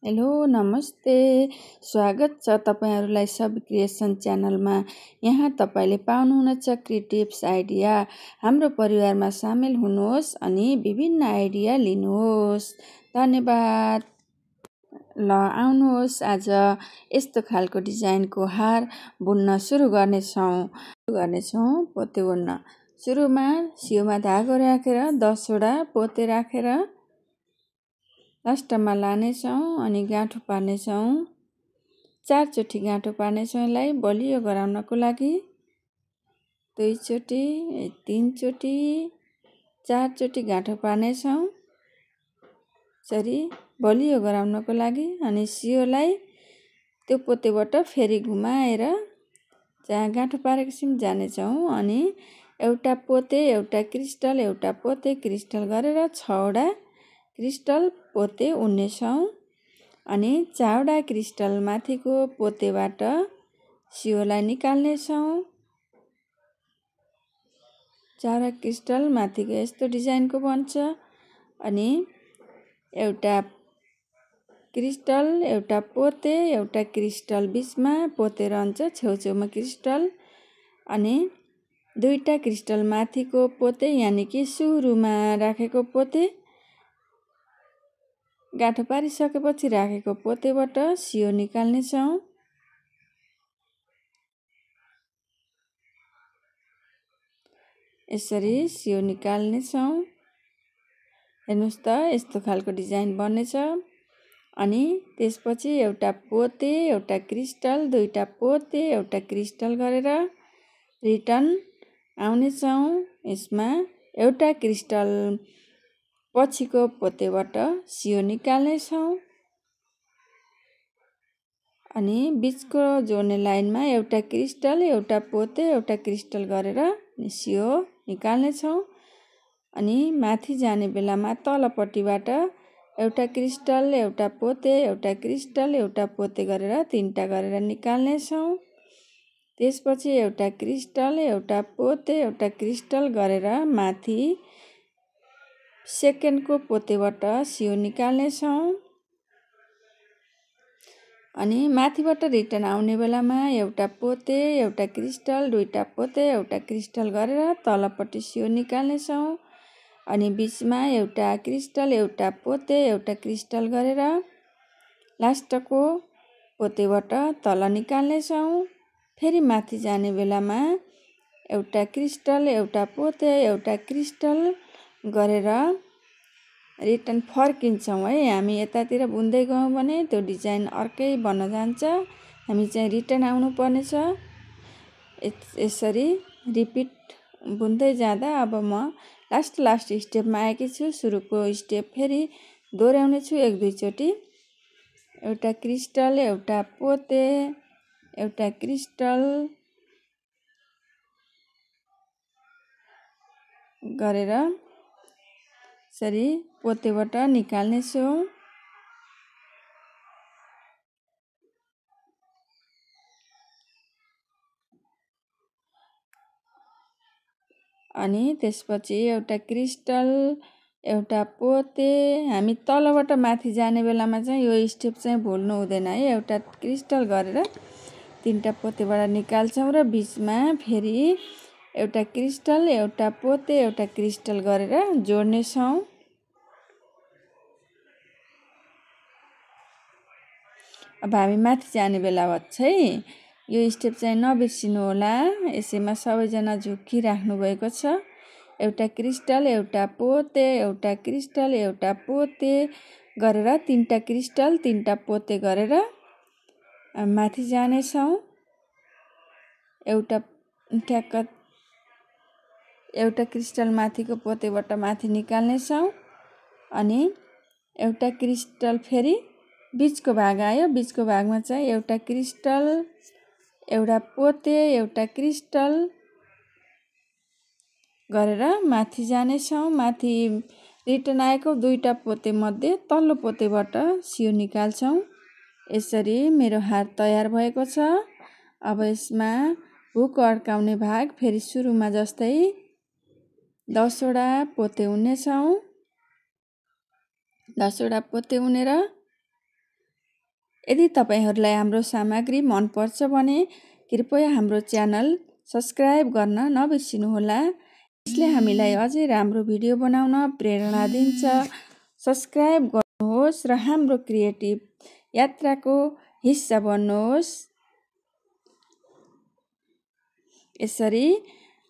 Hello नमस्ते। स्वागत छ तपाईहरुलाई सब क्रिएसन च्यानलमा। यहाँ तपाईले पाउनुहुनेछ क्रिएटिभ्स आइडिया। हाम्रो परिवारमा सामेल हुनुहोस् अनि विभिन्न आइडिया लिनुहोस्। धन्यवाद। ल आउनुहोस्, आज यस्तो खालको डिजाइनको हार बुन्न सुरु गर्नेछौं। पोते बुन्न सुरुमा सियोमा धागो राखेर 10 वटा पोते राखेर लास्टमा लानेछौं अनि गाँठो पार्नेछौं। 4 चोटी गाँठो पार्नेछौं। यसलाई बलियो गराउनको लागि 2 चोटी, 3 चोटी, 4 चोटी गाँठो पार्नेछौं। यसरी बलियो गराउनको लागि अनि सियोलाई त्यो पोतेबाट फेरि घुमाएर जहाँ गाँठो पारेको छौं जानेछौं अनि एउटा पोते, एउटा क्रिस्टल, एउटा पोते, क्रिस्टल गरेर 6 वटा क्रिस्टल पोते उन्नेछौं अनि 4 वटा क्रिस्टल माथिको पोतेबाट सियोलाई निकाल्नेछौं। 4 वटा क्रिस्टल माथिको यस्तो डिजाइनको बन्छ अनि एउटा क्रिस्टल, एउटा पोते, एउटा क्रिस्टल बीचमा पोते रहन्छ, छेउछेउमा क्रिस्टल अनि 2टा क्रिस्टल माथिको पोते यानि कि सुरुमा राखेको पोते, गाँठो पारिसकेपछि राखेको पोतेबाट सियो निकाल्नेछौं। यसरी सियो निकाल्नेछौं। हेर्नुस् त यस्तो खालको डिजाइन बन्नेछ। अनि त्यसपछि एउटा पोते, एउटा क्रिस्टल, 2टा पोते, एउटा क्रिस्टल गरेर रिटर्न आउनेछौं। यसमा एउटा क्रिस्टल पछिको पोतेबाट सियो निकाल्नेछौं अनि बीचको जोड्ने लाइनमा एउटा क्रिस्टल, एउटा पोते, एउटा क्रिस्टल गरेर सियो निकाल्नेछौं अनि माथि जाने बेलामा तलपट्टिबाट एउटा क्रिस्टल, एउटा पोते, एउटा क्रिस्टल, एउटा पोते गरेर 3टा गरेर निकाल्नेछौं। त्यसपछि एउटा क्रिस्टल, एउटा पोते, एउटा क्रिस्टल गरेर माथि सेकेन्डको पोतेबाट सियो निकाल्नेछौं अनि माथिबाट रिटर्न आउने बेलामा एउटा पोते, एउटा क्रिस्टल, 2टा पोते, एउटा क्रिस्टल गरेर तलपट्टि सियो निकाल्नेछौं अनि बीचमा एउटा क्रिस्टल, एउटा पोते, एउटा क्रिस्टल गरेर लास्टको पोतेबाट तल निकाल्नेछौं। फेरि माथि जाने बेलामा एउटा क्रिस्टल, एउटा पोते, एउटा क्रिस्टल गरेर रिटर्न फर्किन्छौं है। हामी यतातिर बुन्दै गयौं भने त्यो डिजाइन अर्कै बन्न जान्छ। हामी चाहिँ रिटर्न आउनु पर्नेछ। यसरी रिपिट बुन्दै जाँदा अब म लास्ट स्टेपमा आएकी छु। सुरुको स्टेप फेरि दोहोर्याउने छु 1-2 चोटी। एउटा क्रिस्टल, एउटा पोते, एउटा क्रिस्टल गरेर यसरी पोतेबाट निकाल्नेछु अनि त्यसपछि एउटा क्रिस्टल, एउटा पोते। हामी तलबाट माथि जाने बेलामा चाहिँ यो स्टेप चाहिँ भुल्नु हुँदैन है। एउटा क्रिस्टल गरेर 3टा पोतेबाट निकाल्छौं र बीचमा फेरि एउटा क्रिस्टल, एउटा पोते, एउटा क्रिस्टल गरेर जोड्नेछौं। अब हामी माथि जाने बेला है यो स्टेप चाहिँ नबिर्सिनु होला। यसैमा सबैजना झुक्किराख्नु भएको छ। एउटा क्रिस्टल, एउटा पोते, एउटा क्रिस्टल, एउटा पोते गरेर 3टा क्रिस्टल, 3टा पोते गरेर माथि जानेछौं। एउटा क्रिस्टल माथिको पोतेबाट माथि निकाल्नेछौं अनि एउटा क्रिस्टल फेरि बीचको भाग आयो। बीचको भागमा चाहिँ एउटा क्रिस्टल, एउटा पोते, एउटा क्रिस्टल गरेर माथि जानेछौं। माथि रिटर्न आएको 2टा पोते मध्ये तल्लो पोतेबाट सियो निकाल्छौं। यसरी मेरो हार तयार भएको छ। अब यसमा हुक अड्काउने भाग फेरि सुरुमा जस्तै 10 वटा पोते उन्नेछौं। 10 वटा पोते उनेर यदि तपाईहरुलाई हाम्रो सामग्री मन पर्छ भने कृपया हाम्रो च्यानल सब्स्क्राइब गर्न नबिर्सिनुहोला। यसले हामीलाई अझै राम्रो भिडियो बनाउन प्रेरणा दिन्छ। सब्स्क्राइब गर्नुहोस् र हाम्रो क्रिएटिभ यात्राको हिस्सा बन्नुहोस्। यसरी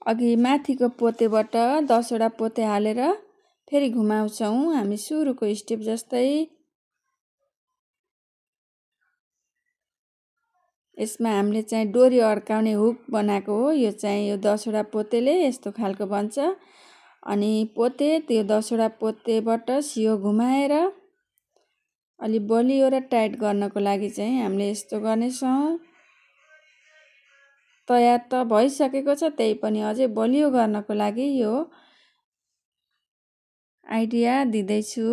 अघि माथिको पोतेबाट 10 वटा पोते हालेर फेरि घुमाउँछौं हामी सुरुको स्टेप जस्तै। यसमा हामीले चाहिँ डोरी अड्काउने हुक बनाएको हो। यो चाहिँ यो 10 वटा पोतेले यस्तो खालको बन्छ। अनि पोते त्यो 10 वटा पोतेबाट सियो घुमाएर अलि बलियो र टाइट गर्नको लागि चाहिँ हामीले यस्तो गर्नेछौं। तयार त भइसकेको छ, त्यही पनि अझै बलियो गर्नको लागि यो आइडिया दिदैछु।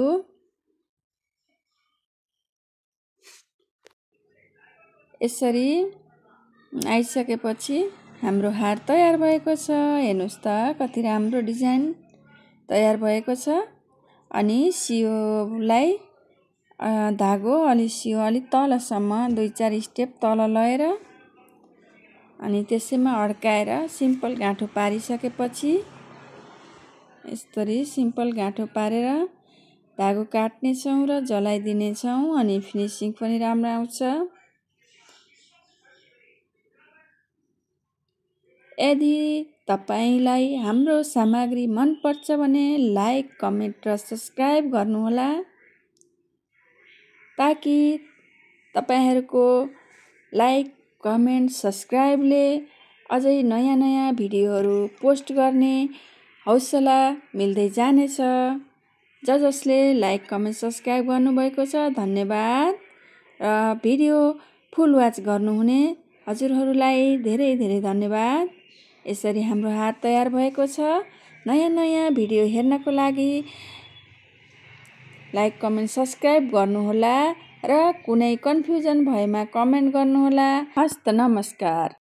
यसरी आइसकेपछि हाम्रो हार तयार भएको छ। हेर्नुस् त कति राम्रो डिजाइन तयार भएको छ। अनि सियोलाई धागो अलि सियो अलि तलसम्म 2-4 स्टेप तल लएर अनि त्यसैमा अड्काएर सिम्पल गाँठो पारिसकेपछि यसरी सिम्पल गाँठो पारेर धागो काट्ने छौं र जलाइदिने छौं अनि फिनिशिङ पनि राम्रो आउँछ। यदि तपाईलाई हाम्रो सामग्री मन पर्छ भने लाइक, कमेन्ट र सब्स्क्राइब गर्नुहोला ताकि तपाईहरुको लाइक, कमेन्ट, सब्स्क्राइबले अझै नयाँ भिडियोहरु पोस्ट गर्ने हौसला मिल्दै जानेछ। जसले लाइक, कमेन्ट, सब्स्क्राइब गर्नुभएको छ धन्यवाद। र भिडियो फुल वाच गर्नुहुने हजुरहरुलाई धेरै धन्यवाद। यसरी हाम्रो हार तयार भएको छ। नयाँ भिडियो हेर्नको लागि लाइक, कमेन्ट, सब्स्क्राइब गर्नुहोला र कुनै कन्फ्युजन भएमा कमेन्ट गर्नुहोला। हस्त नमस्कार।